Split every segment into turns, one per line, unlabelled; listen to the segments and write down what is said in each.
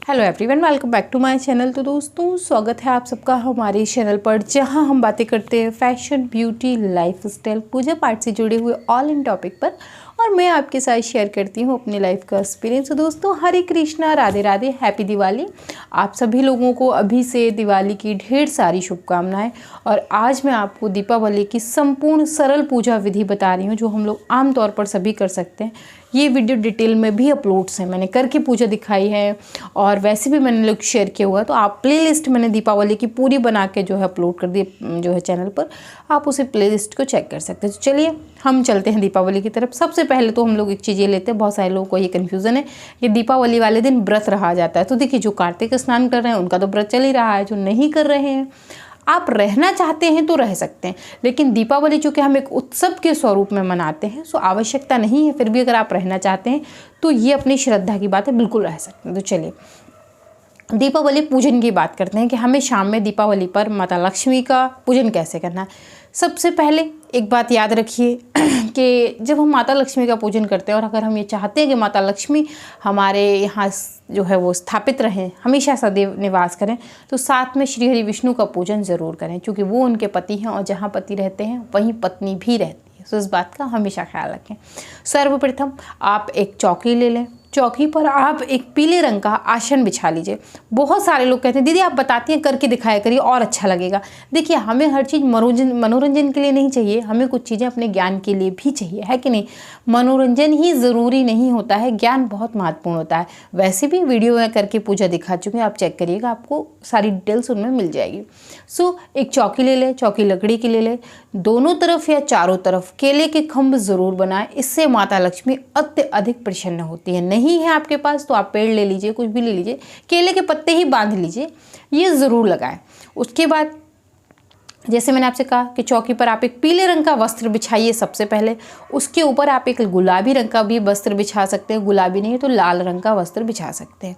Hello everyone, welcome back to my channel. तो दोस्तों, स्वागत है आप सबका हमारे चैनल पर, जहां हम बातें करते हैं फैशन, ब्यूटी, लाइफस्टाइल, पूजा पाठ से जुड़े हुए ऑल इन टॉपिक पर। और मैं आपके साथ शेयर करती हूं अपनी लाइफ का एक्सपीरियंस। तो दोस्तों, हरे कृष्णा, राधे राधे, हैप्पी दिवाली। आप सभी लोगों को अभी से दिवाली की ढेर सारी शुभकामनाएं। और आज मैं आपको दीपावली की संपूर्ण सरल पूजा विधि बता रही हूँ, जो हम लोग आमतौर पर सभी कर सकते हैं। ये वीडियो डिटेल में भी अपलोड्स हैं, मैंने करके पूजा दिखाई है और वैसे भी मैंने लोग शेयर किया हुआ है। तो आप प्लेलिस्ट मैंने दीपावली की पूरी बना के जो है अपलोड कर दी जो है चैनल पर, आप उसे प्लेलिस्ट को चेक कर सकते हैं। तो चलिए हम चलते हैं दीपावली की तरफ। सबसे पहले तो हम लोग एक चीज़ ये लेते हैं, बहुत सारे लोगों को ये कन्फ्यूज़न है, ये दीपावली वाले दिन व्रत रहा जाता है। तो देखिए, जो कार्तिक स्नान कर रहे हैं उनका तो व्रत चल ही रहा है, जो नहीं कर रहे हैं, आप रहना चाहते हैं तो रह सकते हैं। लेकिन दीपावली चूँकि हम एक उत्सव के स्वरूप में मनाते हैं, सो आवश्यकता नहीं है। फिर भी अगर आप रहना चाहते हैं तो ये अपनी श्रद्धा की बात है, बिल्कुल रह सकते हैं। तो चलिए दीपावली पूजन की बात करते हैं कि हमें शाम में दीपावली पर माता लक्ष्मी का पूजन कैसे करना है। सबसे पहले एक बात याद रखिए कि जब हम माता लक्ष्मी का पूजन करते हैं और अगर हम ये चाहते हैं कि माता लक्ष्मी हमारे यहाँ जो है वो स्थापित रहें, हमेशा सदैव निवास करें, तो साथ में श्री हरि विष्णु का पूजन ज़रूर करें, क्योंकि वो उनके पति हैं और जहाँ पति रहते हैं वहीं पत्नी भी रहती है। तो इस बात का हमेशा ख्याल रखें। सर्वप्रथम आप एक चौकी ले लें, चौकी पर आप एक पीले रंग का आसन बिछा लीजिए। बहुत सारे लोग कहते हैं दीदी आप बताती हैं, करके दिखाया करिए और अच्छा लगेगा। देखिए, हमें हर चीज़ मनोरंजन के लिए नहीं चाहिए, हमें कुछ चीज़ें अपने ज्ञान के लिए भी चाहिए, है कि नहीं। मनोरंजन ही ज़रूरी नहीं होता है, ज्ञान बहुत महत्वपूर्ण होता है। वैसे भी वीडियो में करके पूजा दिखा चुके हैं, आप चेक करिएगा, आपको सारी डिटेल्स उनमें मिल जाएगी। सो एक चौकी ले लें, चौकी लकड़ी की ले लें, दोनों तरफ या चारों तरफ केले के खंभ ज़रूर बनाएं। इससे माता लक्ष्मी अत्यधिक प्रसन्न होती है। नहीं है आपके पास तो आप पेड़ ले लीजिए, कुछ भी ले लीजिए, केले के पत्ते ही बांध लीजिए, ये ज़रूर लगाएं। उसके बाद जैसे मैंने आपसे कहा कि चौकी पर आप एक पीले रंग का वस्त्र बिछाइए सबसे पहले। उसके ऊपर आप एक गुलाबी रंग का भी वस्त्र बिछा सकते हैं, गुलाबी नहीं है तो लाल रंग का वस्त्र बिछा सकते हैं।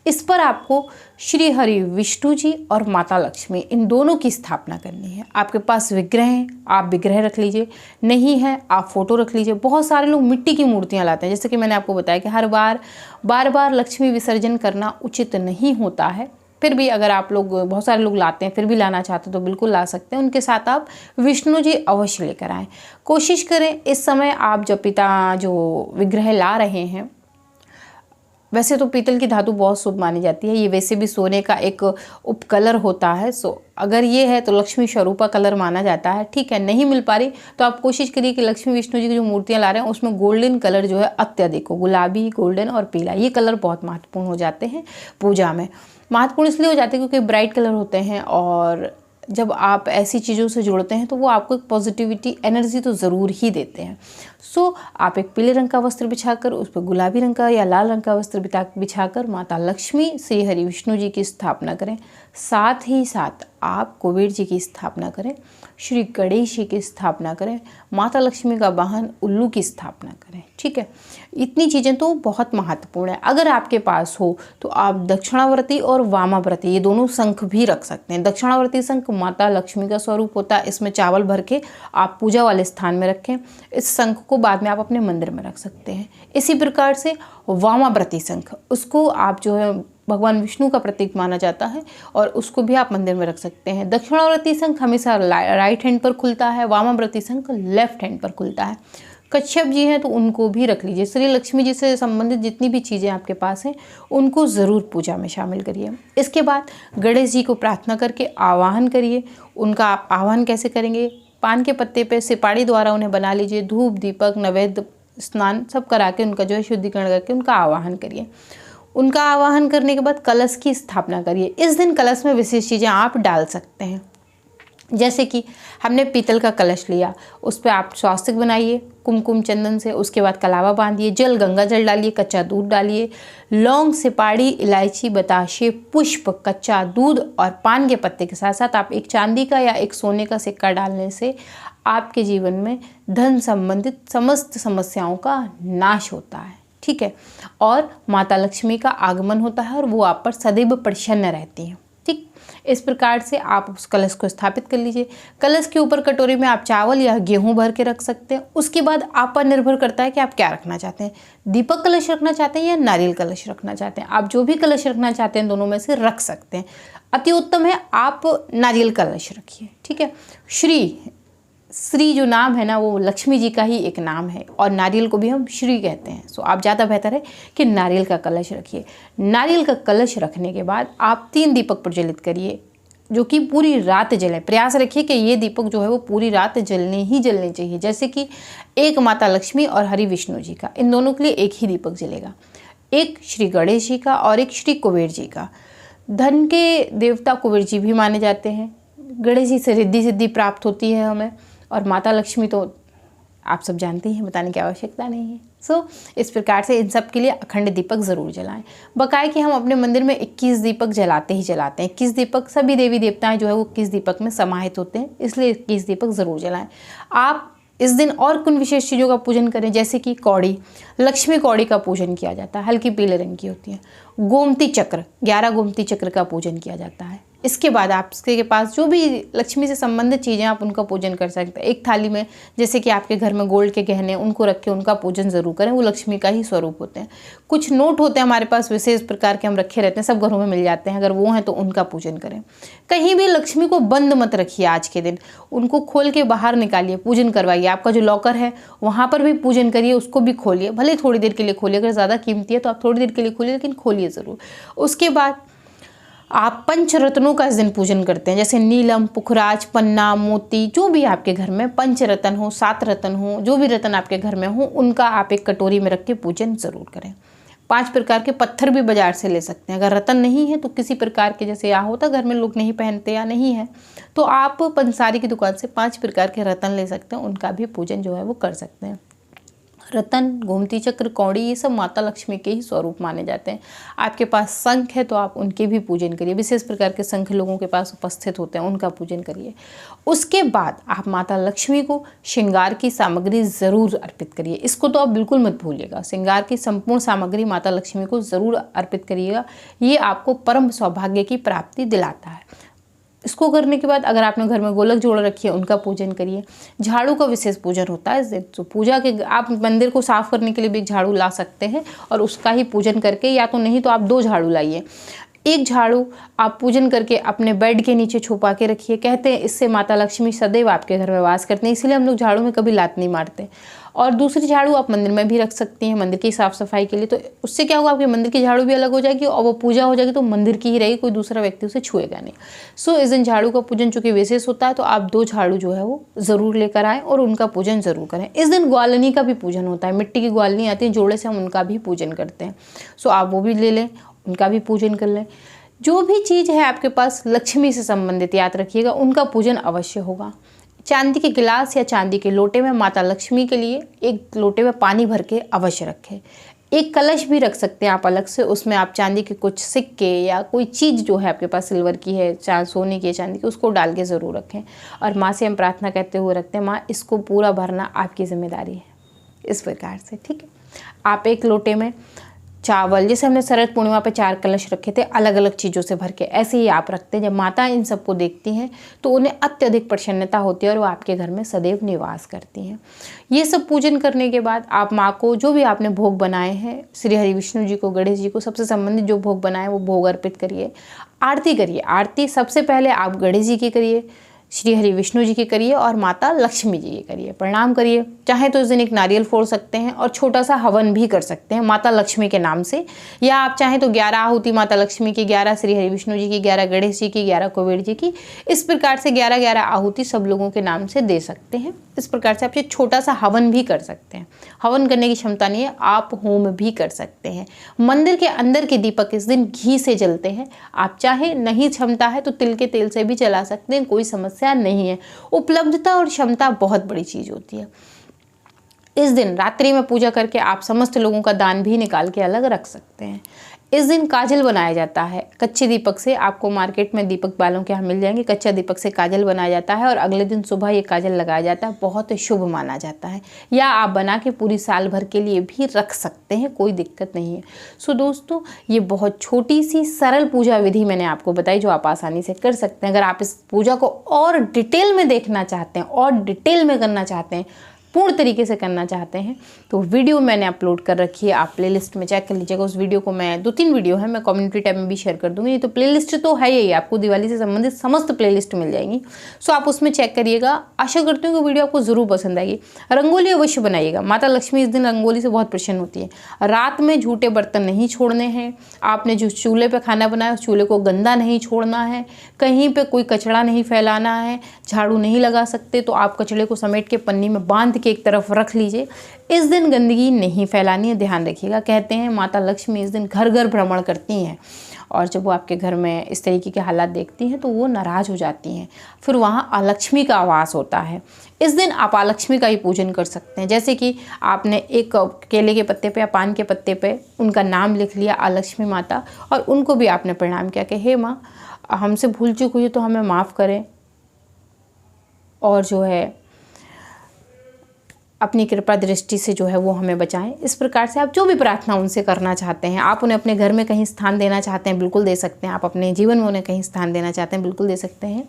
इस पर आपको श्री हरि विष्णु जी और माता लक्ष्मी इन दोनों की स्थापना करनी है। आपके पास विग्रह हैं, आप विग्रह रख लीजिए, नहीं है आप फोटो रख लीजिए। बहुत सारे लोग मिट्टी की मूर्तियाँ लाते हैं, जैसे कि मैंने आपको बताया कि हर बार बार लक्ष्मी विसर्जन करना उचित नहीं होता है। फिर भी अगर आप लोग, बहुत सारे लोग लाते हैं, फिर भी लाना चाहते हैं तो बिल्कुल ला सकते हैं। उनके साथ आप विष्णु जी अवश्य लेकर आएँ। कोशिश करें इस समय आप जब जो विग्रह ला रहे हैं, वैसे तो पीतल की धातु बहुत शुभ मानी जाती है, ये वैसे भी सोने का एक उपकलर होता है। सो अगर ये है तो लक्ष्मी स्वरूपा कलर माना जाता है। ठीक है, नहीं मिल पा रही तो आप कोशिश करिए कि लक्ष्मी विष्णु जी की जो मूर्तियाँ ला रहे हैं उसमें गोल्डन कलर जो है अत्यधिक हो, गुलाबी, गोल्डन और पीला, ये कलर बहुत महत्वपूर्ण हो जाते हैं पूजा में। महत्वपूर्ण इसलिए हो जाते हैं क्योंकि ब्राइट कलर होते हैं, और जब आप ऐसी चीज़ों से जुड़ते हैं तो वो आपको एक पॉजिटिविटी, एनर्जी तो ज़रूर ही देते हैं। सो आप एक पीले रंग का वस्त्र बिछाकर उस पर गुलाबी रंग का या लाल रंग का वस्त्र बिछाकर माता लक्ष्मी, श्री हरि विष्णु जी की स्थापना करें। साथ ही साथ आप कुबेर जी की स्थापना करें, श्री गणेश जी की स्थापना करें, माता लक्ष्मी का वाहन उल्लू की स्थापना करें। ठीक है, इतनी चीज़ें तो बहुत महत्वपूर्ण है। अगर आपके पास हो तो आप दक्षिणावर्ती और वामावर्ती ये दोनों शंख भी रख सकते हैं। दक्षिणावर्ती शंख माता लक्ष्मी का स्वरूप होता है, इसमें चावल भर के आप पूजा वाले स्थान में रखें। इस शंख को बाद में आप अपने मंदिर में रख सकते हैं। इसी प्रकार से वामावर्ती शंख, उसको आप जो है भगवान विष्णु का प्रतीक माना जाता है और उसको भी आप मंदिर में रख सकते हैं। दक्षिणावर्ती शंख हमेशा राइट हैंड पर खुलता है, वामावर्ती शंख लेफ्ट हैंड पर खुलता है। कच्छप जी हैं तो उनको भी रख लीजिए। श्री लक्ष्मी जी से संबंधित जितनी भी चीज़ें आपके पास हैं उनको ज़रूर पूजा में शामिल करिए। इसके बाद गणेश जी को प्रार्थना करके आवाहन करिए। उनका आप आवाहन कैसे करेंगे? पान के पत्ते पे सिपाड़ी द्वारा उन्हें बना लीजिए, धूप, दीपक, नैवेद्य, स्नान सब करा के उनका जो है शुद्धिकरण करके उनका आवाहन करिए। उनका आवाहन करने के बाद कलश की स्थापना करिए। इस दिन कलश में विशेष चीज़ें आप डाल सकते हैं, जैसे कि हमने पीतल का कलश लिया, उस पर आप स्वास्तिक बनाइए कुमकुम चंदन से। उसके बाद कलावा बांधिए, जल गंगा जल डालिए, कच्चा दूध डालिए, लौंग, सिपाड़ी, इलायची, बताशे, पुष्प, कच्चा दूध और पान के पत्ते के साथ साथ आप एक चांदी का या एक सोने का सिक्का डालने से आपके जीवन में धन संबंधित समस्त समस्याओं का नाश होता है। ठीक है, और माता लक्ष्मी का आगमन होता है और वो आप पर सदैव प्रसन्न रहती हैं। ठीक, इस प्रकार से आप उस कलश को स्थापित कर लीजिए। कलश के ऊपर कटोरी में आप चावल या गेहूं भर के रख सकते हैं। उसके बाद आप पर निर्भर करता है कि आप क्या रखना चाहते हैं, दीपक कलश रखना चाहते हैं या नारियल कलश रखना चाहते हैं। आप जो भी कलश रखना चाहते हैं दोनों में से रख सकते हैं। अति उत्तम है आप नारियल कलश रखिए। ठीक है, श्री जो नाम है ना वो लक्ष्मी जी का ही एक नाम है और नारियल को भी हम श्री कहते हैं। सो आप ज़्यादा बेहतर है कि नारियल का कलश रखिए। नारियल का कलश रखने के बाद आप 3 दीपक प्रज्वलित करिए जो कि पूरी रात जले। प्रयास रखिए कि ये दीपक जो है वो पूरी रात जलने ही जलने चाहिए। जैसे कि एक माता लक्ष्मी और हरि विष्णु जी का, इन दोनों के लिए एक ही दीपक जलेगा। एक श्री गणेश जी का और एक श्री कुबेर जी का। धन के देवता कुबेर जी भी माने जाते हैं। गणेश जी से रिद्धि सिद्धि प्राप्त होती है हमें, और माता लक्ष्मी तो आप सब जानती हैं, बताने की आवश्यकता नहीं है। सो इस प्रकार से इन सब के लिए अखंड दीपक ज़रूर जलाएं। बकाए कि हम अपने मंदिर में 21 दीपक जलाते ही जलाते हैं। 21 दीपक, सभी देवी देवताएं जो है वो 21 दीपक में समाहित होते हैं, इसलिए 21 दीपक ज़रूर जलाएं। आप इस दिन और कुछ विशेष चीज़ों का पूजन करें, जैसे कि कौड़ी, लक्ष्मी कौड़ी का पूजन किया जाता है, हल्की पीले रंग की होती है। गोमती चक्र, 11 गोमती चक्र का पूजन किया जाता है। इसके बाद आपके पास जो भी लक्ष्मी से संबंधित चीज़ें आप उनका पूजन कर सकते हैं। एक थाली में जैसे कि आपके घर में गोल्ड के गहने, उनको रख के उनका पूजन ज़रूर करें, वो लक्ष्मी का ही स्वरूप होते हैं। कुछ नोट होते हैं हमारे पास विशेष प्रकार के, हम रखे रहते हैं, सब घरों में मिल जाते हैं, अगर वो हैं तो उनका पूजन करें। कहीं भी लक्ष्मी को बंद मत रखिए आज के दिन, उनको खोल के बाहर निकालिए, पूजन करवाइए। आपका जो लॉकर है वहाँ पर भी पूजन करिए, उसको भी खोलिए, भले थोड़ी देर के लिए खोलिए, अगर ज़्यादा कीमती है तो आप थोड़ी देर के लिए खोलिए, लेकिन खोलिए ज़रूर। उसके बाद आप पंचरत्नों का इस दिन पूजन करते हैं, जैसे नीलम, पुखराज, पन्ना, मोती, जो भी आपके घर में पंचरत्न हो, 7 रत्न हो, जो भी रत्न आपके घर में हो, उनका आप एक कटोरी में रख के पूजन ज़रूर करें। 5 प्रकार के पत्थर भी बाजार से ले सकते हैं। अगर रत्न नहीं है तो किसी प्रकार के, जैसे यहाँ होता घर में लोग नहीं पहनते या नहीं है, तो आप पंसारी की दुकान से 5 प्रकार के रत्न ले सकते हैं, उनका भी पूजन जो है वो कर सकते हैं। रतन, गोमती चक्र, कौड़ी, ये सब माता लक्ष्मी के ही स्वरूप माने जाते हैं। आपके पास शंख है तो आप उनके भी पूजन करिए, विशेष प्रकार के शंख लोगों के पास उपस्थित होते हैं, उनका पूजन करिए। उसके बाद आप माता लक्ष्मी को श्रृंगार की सामग्री ज़रूर अर्पित करिए। इसको तो आप बिल्कुल मत भूलिएगा, श्रृंगार की संपूर्ण सामग्री माता लक्ष्मी को ज़रूर अर्पित करिएगा। ये आपको परम सौभाग्य की प्राप्ति दिलाता है। इसको करने के बाद अगर आपने घर में गोलक जोड़ रखी है, उनका पूजन करिए। झाड़ू का विशेष पूजन होता है इस दिन, तो पूजा के आप मंदिर को साफ करने के लिए भी एक झाड़ू ला सकते हैं और उसका ही पूजन करके, या तो नहीं तो आप 2 झाड़ू लाइए। एक झाड़ू आप पूजन करके अपने बेड के नीचे छुपा के रखिए। कहते हैं इससे माता लक्ष्मी सदैव आपके घर में वास करते हैं, इसलिए हम लोग झाड़ू में कभी लात नहीं मारते। और दूसरी झाड़ू आप मंदिर में भी रख सकती हैं, मंदिर की साफ़ सफाई के लिए। तो उससे क्या होगा, आपके मंदिर की झाड़ू भी अलग हो जाएगी और वो पूजा हो जाएगी तो मंदिर की ही रहेगी, कोई दूसरा व्यक्ति उसे छुएगा नहीं। सो इस दिन झाड़ू का पूजन चूँकि विशेष होता है, तो आप 2 झाड़ू जो है वो ज़रूर लेकर आएँ और उनका पूजन ज़रूर करें। इस दिन ग्वालनी का भी पूजन होता है, मिट्टी की ग्वालनी आती है, जोड़े से हम उनका भी पूजन करते हैं। सो आप वो भी ले लें, उनका भी पूजन कर लें। जो भी चीज़ है आपके पास लक्ष्मी से संबंधित, याद रखिएगा उनका पूजन अवश्य होगा। चांदी के गिलास या चांदी के लोटे में माता लक्ष्मी के लिए एक लोटे में पानी भर के अवश्य रखें। एक कलश भी रख सकते हैं आप अलग से, उसमें आप चांदी के कुछ सिक्के या कोई चीज़ जो है आपके पास सिल्वर की है, सोने की है, चांदी की, उसको डाल के ज़रूर रखें। और माँ से हम प्रार्थना करते हुए रखते हैं, माँ इसको पूरा भरना आपकी जिम्मेदारी है, इस प्रकार से। ठीक है, आप एक लोटे में चावल, जैसे हमने शरद पूर्णिमा पे 4 कलश रखे थे अलग अलग चीज़ों से भर के, ऐसे ही आप रखते हैं। जब माता इन सबको देखती हैं तो उन्हें अत्यधिक प्रसन्नता होती है और वो आपके घर में सदैव निवास करती हैं। ये सब पूजन करने के बाद आप माँ को जो भी आपने भोग बनाए हैं, श्री हरि विष्णु जी को, गणेश जी को, सबसे संबंधित जो भोग बनाए वो भोग अर्पित करिए। आरती करिए। आरती सबसे पहले आप गणेश जी की करिए, श्री हरि विष्णु जी की करिए और माता लक्ष्मी जी की करिए, प्रणाम करिए। चाहे तो इस दिन एक नारियल फोड़ सकते हैं और छोटा सा हवन भी कर सकते हैं माता लक्ष्मी के नाम से, या आप चाहें तो 11 आहुति माता लक्ष्मी की, 11 श्री हरि विष्णु जी की, 11 गणेश जी की, 11 कुबेर जी की, इस प्रकार से 11-11 आहुति सब लोगों के नाम से दे सकते हैं। इस प्रकार से आप ये छोटा सा हवन भी कर सकते हैं। हवन करने की क्षमता नहीं है, आप होम भी कर सकते हैं। मंदिर के अंदर के दीपक इस दिन घी से जलते हैं, आप चाहे नहीं क्षमता है तो तिल के तेल से भी जला सकते हैं, कोई समस्या नहीं है। उपलब्धता और क्षमता बहुत बड़ी चीज़ होती है। इस दिन रात्रि में पूजा करके आप समस्त लोगों का दान भी निकाल के अलग रख सकते हैं। इस दिन काजल बनाया जाता है कच्चे दीपक से। आपको मार्केट में दीपक वालों के यहाँ मिल जाएंगे। कच्चा दीपक से काजल बनाया जाता है और अगले दिन सुबह ये काजल लगाया जाता है। बहुत शुभ माना जाता है। या आप बना के पूरी साल भर के लिए भी रख सकते हैं, कोई दिक्कत नहीं है। सो दोस्तों, ये बहुत छोटी सी सरल पूजा विधि मैंने आपको बताई जो आप आसानी से कर सकते हैं। अगर आप इस पूजा को और डिटेल में देखना चाहते हैं और डिटेल में करना चाहते हैं, पूर्ण तरीके से करना चाहते हैं, तो वीडियो मैंने अपलोड कर रखी है, आप प्लेलिस्ट में चेक कर लीजिएगा। उस वीडियो को मैं 2-3 वीडियो है, मैं कम्युनिटी टैब में भी शेयर कर दूंगी। तो प्लेलिस्ट तो है ही, आपको दिवाली से संबंधित समस्त प्लेलिस्ट मिल जाएंगी। सो आप उसमें चेक करिएगा। आशा करती हूँ कि वीडियो आपको ज़रूर पसंद आएगी। रंगोली अवश्य बनाइएगा। माता लक्ष्मी इस दिन रंगोली से बहुत प्रसन्न होती है। रात में झूठे बर्तन नहीं छोड़ने हैं। आपने जो चूल्हे पर खाना बनाया उस चूल्हे को गंदा नहीं छोड़ना है। कहीं पर कोई कचरा नहीं फैलाना है। झाड़ू नहीं लगा सकते तो आप कचड़े को समेट के पन्नी में बांध के एक तरफ रख लीजिए। इस दिन गंदगी नहीं फैलानी है, ध्यान रखिएगा। कहते हैं माता लक्ष्मी इस दिन घर घर भ्रमण करती हैं और जब वो आपके घर में इस तरीके के हालात देखती हैं तो वो नाराज़ हो जाती हैं। फिर वहाँ अलक्ष्मी का आवास होता है। इस दिन आप अलक्ष्मी का ही पूजन कर सकते हैं। जैसे कि आपने एक केले के पत्ते पे या पान के पत्ते पे उनका नाम लिख लिया अलक्ष्मी माता, और उनको भी आपने प्रणाम किया कि हे माँ, हमसे भूल चूक हुई तो हमें माफ़ करें और जो है अपनी कृपा दृष्टि से जो है वो हमें बचाएं। इस प्रकार से आप जो भी प्रार्थना उनसे करना चाहते हैं, आप उन्हें अपने घर में कहीं स्थान देना चाहते हैं, बिल्कुल दे सकते हैं। आप अपने जीवन में उन्हें कहीं स्थान देना चाहते हैं, बिल्कुल दे सकते हैं।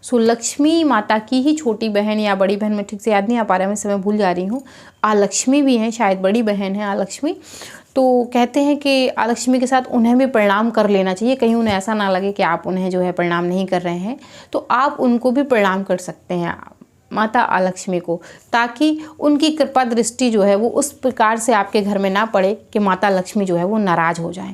सो लक्ष्मी माता की ही छोटी बहन या बड़ी बहन, मैं ठीक से याद नहीं आ पा रहा है, मैं समय भूल जा रही हूँ, आलक्ष्मी भी हैं, शायद बड़ी बहन है आलक्ष्मी। तो कहते हैं कि आलक्ष्मी के साथ उन्हें भी प्रणाम कर लेना चाहिए। कहीं उन्हें ऐसा ना लगे कि आप उन्हें जो है प्रणाम नहीं कर रहे हैं, तो आप उनको भी प्रणाम कर सकते हैं माता आलक्ष्मी को, ताकि उनकी कृपा दृष्टि जो है वो उस प्रकार से आपके घर में ना पड़े कि माता लक्ष्मी जो है वो नाराज़ हो जाएं।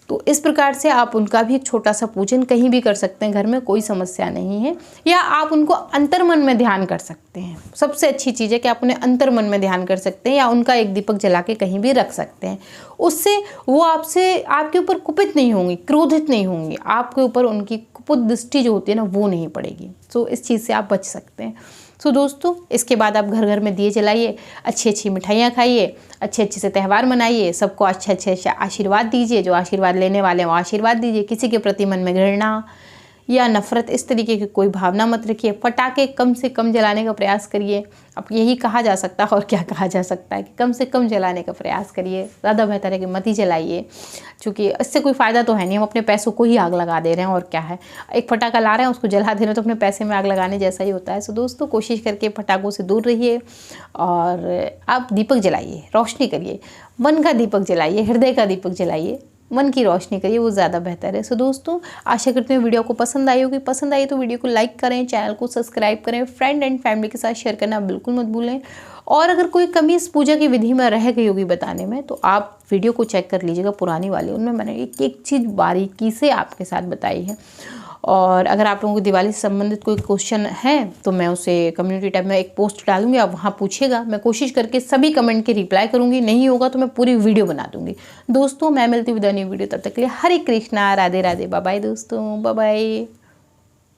तो इस प्रकार से आप उनका भी एक छोटा सा पूजन कहीं भी कर सकते हैं, घर में कोई समस्या नहीं है। या आप उनको अंतर्मन में ध्यान कर सकते हैं। सबसे अच्छी चीज़ है कि आप उन्हें अंतर्मन में ध्यान कर सकते हैं, या उनका एक दीपक जला के कहीं भी रख सकते हैं। उससे वो आपके ऊपर कुपित नहीं होंगी, क्रोधित नहीं होंगी। आपके ऊपर उनकी कुपित दृष्टि जो होती है ना, वो नहीं पड़ेगी। तो इस चीज़ से आप बच सकते हैं। तो दोस्तों, इसके बाद आप घर घर में दिए जलाइए, अच्छी अच्छी मिठाइयाँ खाइए, अच्छे अच्छे से त्यौहार मनाइए, सबको अच्छे आशीर्वाद दीजिए। जो आशीर्वाद लेने वाले हैं वो आशीर्वाद दीजिए। किसी के प्रति मन में घृणा या नफ़रत इस तरीके की कोई भावना मत रखिए। पटाखे कम से कम जलाने का प्रयास करिए। अब यही कहा जा सकता है, और क्या कहा जा सकता है, कि कम से कम जलाने का प्रयास करिए। ज़्यादा बेहतर है कि मत ही जलाइए, क्योंकि इससे कोई फ़ायदा तो है नहीं। हम अपने पैसों को ही आग लगा दे रहे हैं, और क्या है। एक पटाखा ला रहे हैं, उसको जला दे रहे हैं, तो अपने पैसे में आग लगाने जैसा ही होता है। सो दोस्तों, कोशिश करके पटाखों से दूर रहिए और आप दीपक जलाइए, रोशनी करिए। मन का दीपक जलाइए, हृदय का दीपक जलाइए, मन की रोशनी करिए, वो ज़्यादा बेहतर है। सो दोस्तों, आशा करते हैं वीडियो को पसंद आई होगी। पसंद आई तो वीडियो को लाइक करें, चैनल को सब्सक्राइब करें, फ्रेंड एंड फैमिली के साथ शेयर करना बिल्कुल मत भूलें। और अगर कोई कमी इस पूजा की विधि में रह गई होगी बताने में, तो आप वीडियो को चेक कर लीजिएगा पुरानी वाली, उनमें मैंने एक एक चीज़ बारीकी से आपके साथ बताई है। और अगर आप लोगों को दिवाली से संबंधित कोई क्वेश्चन है तो मैं उसे कम्युनिटी टैब में एक पोस्ट डालूंगी, आप वहाँ पूछिएगा। मैं कोशिश करके सभी कमेंट के रिप्लाई करूँगी, नहीं होगा तो मैं पूरी वीडियो बना दूँगी। दोस्तों, मैं मिलती हूँ विद न्यू वीडियो, तब तक के लिए हरे कृष्णा, राधे राधे, बाय बाय दोस्तों, बाय बाय।